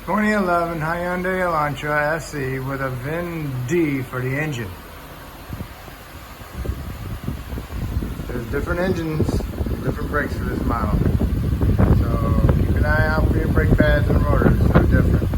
2011 Hyundai Elantra SE with a VIN D for the engine. There's different engines, different brakes for this model. So keep an eye out for your brake pads and rotors, they're different.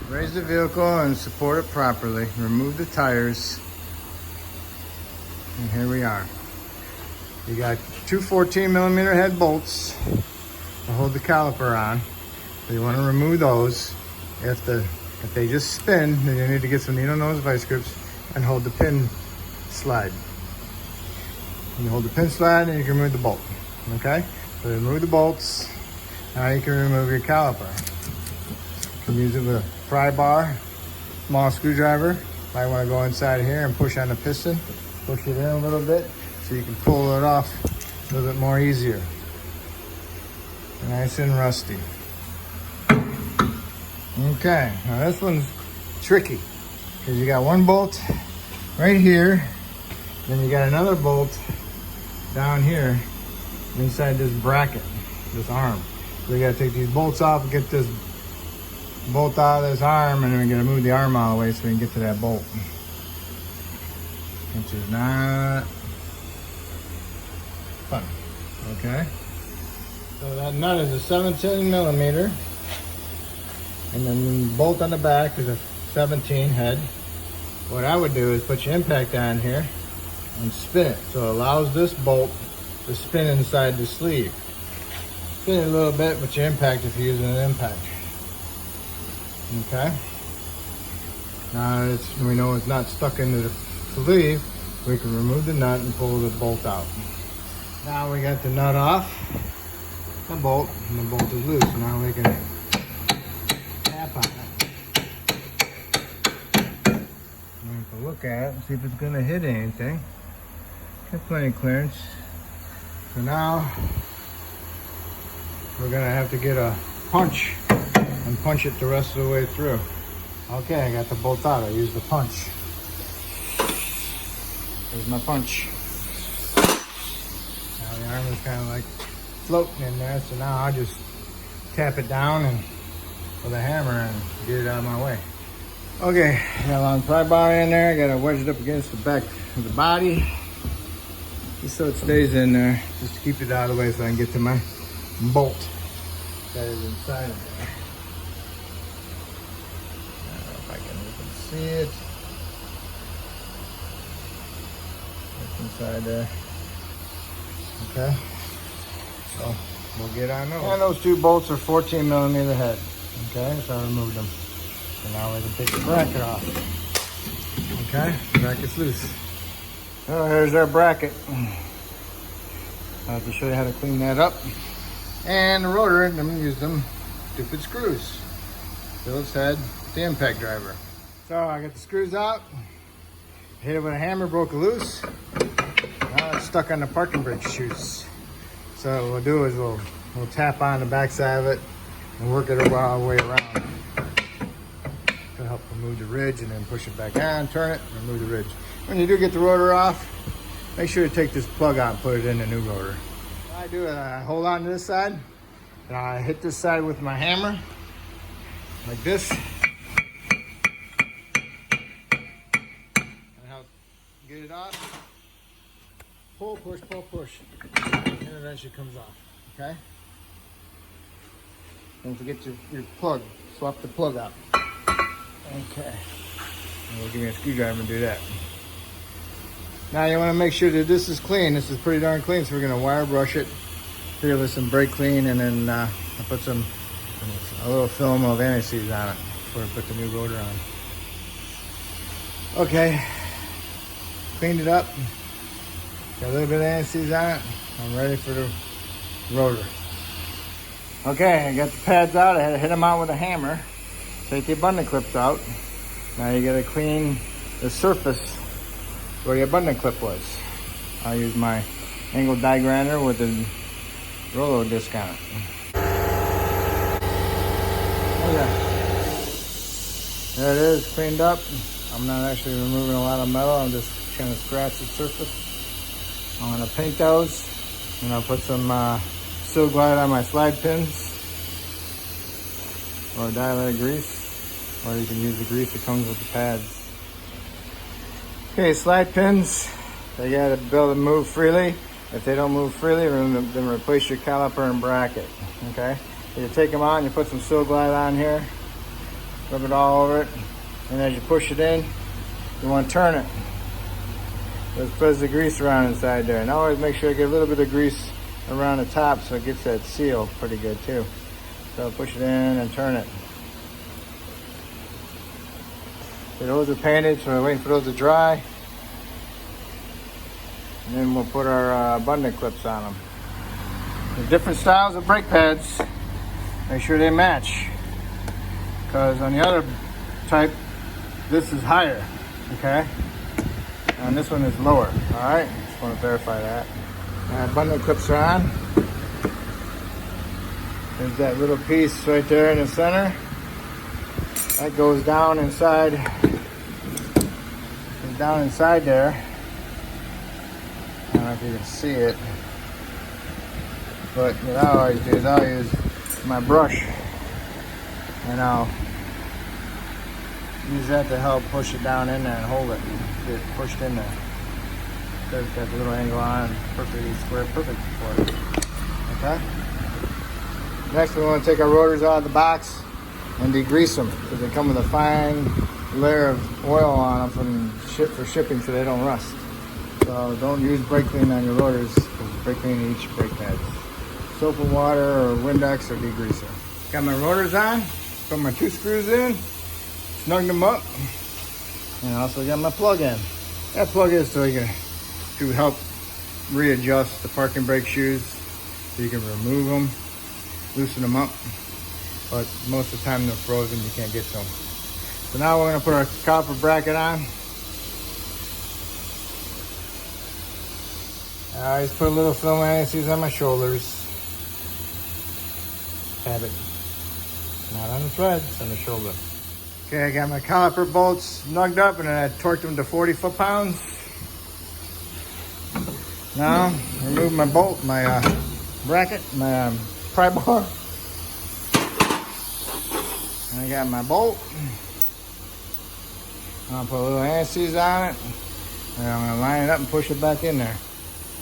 Raise the vehicle and support it properly. Remove the tires. And here we are. You got two 14mm head bolts to hold the caliper on. So you want to remove those. If they just spin, then you need to get some needle nose vice grips and hold the pin slide. You hold the pin slide and you can remove the bolt. Okay? So remove the bolts. Now you can remove your caliper. You can use it with a pry bar, small screwdriver. Might want to go inside here and push on the piston. Push it in a little bit so you can pull it off a little bit more easier. Nice and rusty. Okay, now this one's tricky because you got one bolt right here, then you got another bolt down here inside this bracket, this arm. So you gotta take these bolts off and get this bolt out of this arm, and then we gotta move the arm all the way so we can get to that bolt. Which is not fun, okay? So that nut is a 17mm. And then the bolt on the back is a 17 head. What I would do is put your impact on here and spin it. So it allows this bolt to spin inside the sleeve. Spin it a little bit with your impact if you're using an impact. Okay? Now we know it's not stuck into the sleeve. We can remove the nut and pull the bolt out. Now we got the nut off the bolt, and the bolt is loose. Now we can tap on it. We can look at it and see if it's going to hit anything. Got plenty of clearance. So now we're going to have to get a punch and punch it the rest of the way through. Okay, I got the bolt out. I used the punch. There's my punch. Now the arm is kind of like floating in there, so now I'll just tap it down and with a hammer and get it out of my way. Okay, got a long pry bar in there. I got it wedged up against the back of the body, just so it stays in there, just to keep it out of the way so I can get to my bolt that is inside of there. I don't know if I can even see it. It's inside there. Okay, so we'll get on those. And those two bolts are 14mm head. Okay, so I removed them. So now we can take the bracket off. Okay, bracket's loose. So here's our bracket. I have to show you how to clean that up. And the rotor, I'm gonna use them stupid screws. Phillips head, the impact driver. So I got the screws out. Hit it with a hammer, broke it loose. Now it's stuck on the parking brake shoes. So what we'll do is we'll tap on the backside of it and work it all the way around to help remove the ridge, and then push it back on, turn it, remove the ridge. When you do get the rotor off, make sure to take this plug out and put it in the new rotor. What I do is I hold on to this side and I hit this side with my hammer like this and help get it off. Pull, push, and it eventually comes off. Okay? Don't forget your plug. Swap the plug out. Okay. And we'll give me a screwdriver and do that. Now you want to make sure that this is clean. This is pretty darn clean, so we're going to wire brush it here with some brake clean, and then I'll put a little film of anti-seize on it before I put the new rotor on. Okay. Cleaned it up. Got a little bit of anti-seize on it. I'm ready for the rotor. Okay, I got the pads out. I had to hit them out with a hammer. Take the abundant clips out. Now you gotta clean the surface where the abundant clip was. I'll use my angled die grinder with the Rolo disc on it. Okay. There it is, cleaned up. I'm not actually removing a lot of metal. I'm just trying to scratch the surface. I'm gonna paint those, and I'll put some Seal Glide on my slide pins. or dilated grease, or you can use the grease that comes with the pads. Okay, slide pins, they gotta be able to move freely. If they don't move freely, then replace your caliper and bracket, okay? You take them out and you put some Seal Glide on here, rub it all over it, and as you push it in, you want to turn it. There's fuzzy grease around inside there. And always make sure you get a little bit of grease around the top so it gets that seal pretty good too. So push it in and turn it. Okay, those are painted, so we're waiting for those to dry. And then we'll put our abundant clips on them. The different styles of brake pads, make sure they match. Because on the other type, this is higher, okay? And this one is lower, all right? Just want to verify that. Abundant clips are on. There's that little piece right there in the center. That goes down inside. Down inside there. I don't know if you can see it. But what I always do is I'll use my brush and I'll use that to help push it down in there and hold it. Get it pushed in there. So it's got the little angle on, perfectly square, perfect for it. Okay? Next we want to take our rotors out of the box and degrease them because they come with a fine layer of oil on them for shipping so they don't rust. So don't use brake clean on your rotors because brake clean each brake pads. Soap and water or Windex or degreaser. Got my rotors on, put my 2 screws in, snug them up, and I also got my plug in. That plug is so you can help readjust the parking brake shoes so you can remove them, loosen them up, but most of the time they're frozen, you can't get to them. So now we're going to put our caliper bracket on. I always put a little film anti-seize on my shoulders. Have it. Not on the threads, on the shoulder. Okay, I got my caliper bolts snugged up and then I torqued them to 40 foot-pounds. Now, remove my bolt, my bracket, my pry bar. I got my bolt. I'll put a little anti-seize on it. And I'm gonna line it up and push it back in there.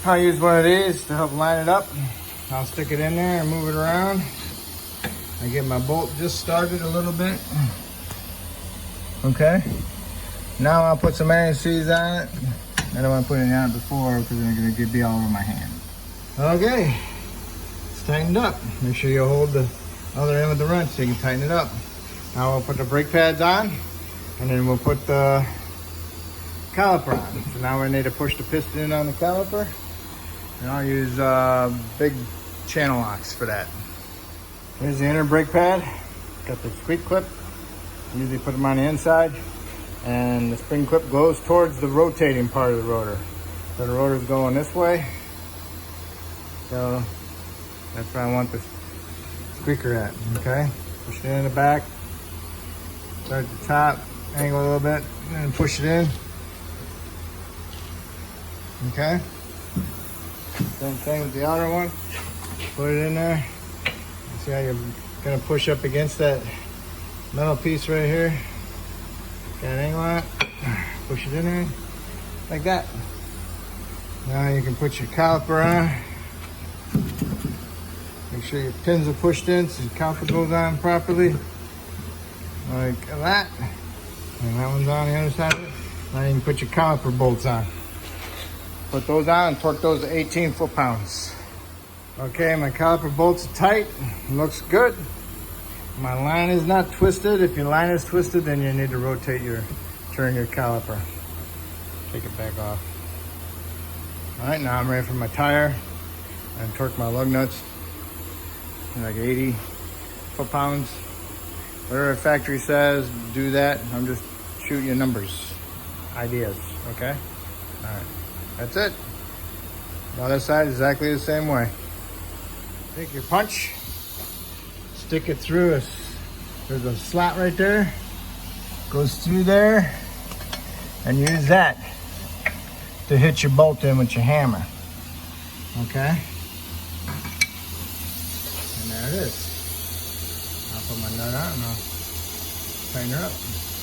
I'll use one of these to help line it up. I'll stick it in there and move it around. I get my bolt just started a little bit. Okay. Now I'll put some anti-seize on it. I don't want to put it on before because it's going to be all over my hand. Okay. It's tightened up. Make sure you hold the other end with the wrench so you can tighten it up. Now we'll put the brake pads on and then we'll put the caliper on. So now we need to push the piston in on the caliper. And I'll use big channel locks for that. Here's the inner brake pad. Got the squeak clip. Usually put them on the inside. And the spring clip goes towards the rotating part of the rotor. So the rotor's going this way. So that's where I want the squeaker at, okay? Push it in the back. Start at the top, angle a little bit, and then push it in. Okay? Same thing with the outer one. Put it in there. See how you're gonna push up against that metal piece right here. Got an angle on it. Push it in there like that. Now you can put your caliper on. Make sure your pins are pushed in so your caliper goes on properly. Like that. And that one's on the other side of it. Now you can put your caliper bolts on. Put those on and torque those to 18 foot-pounds. Okay, my caliper bolts are tight. Looks good. My line is not twisted. If your line is twisted, then you need to turn your caliper. Take it back off. All right, now I'm ready for my tire. And torque my lug nuts. Like 80 foot-pounds. Whatever the factory says, do that. I'm just shooting you numbers, ideas, okay? All right, that's it. The other side, exactly the same way. Take your punch, stick it through there's a slot right there, goes through there, and use that to hit your bolt in with your hammer, okay? And there it is. Now Put my nut on and I'll tighten her up.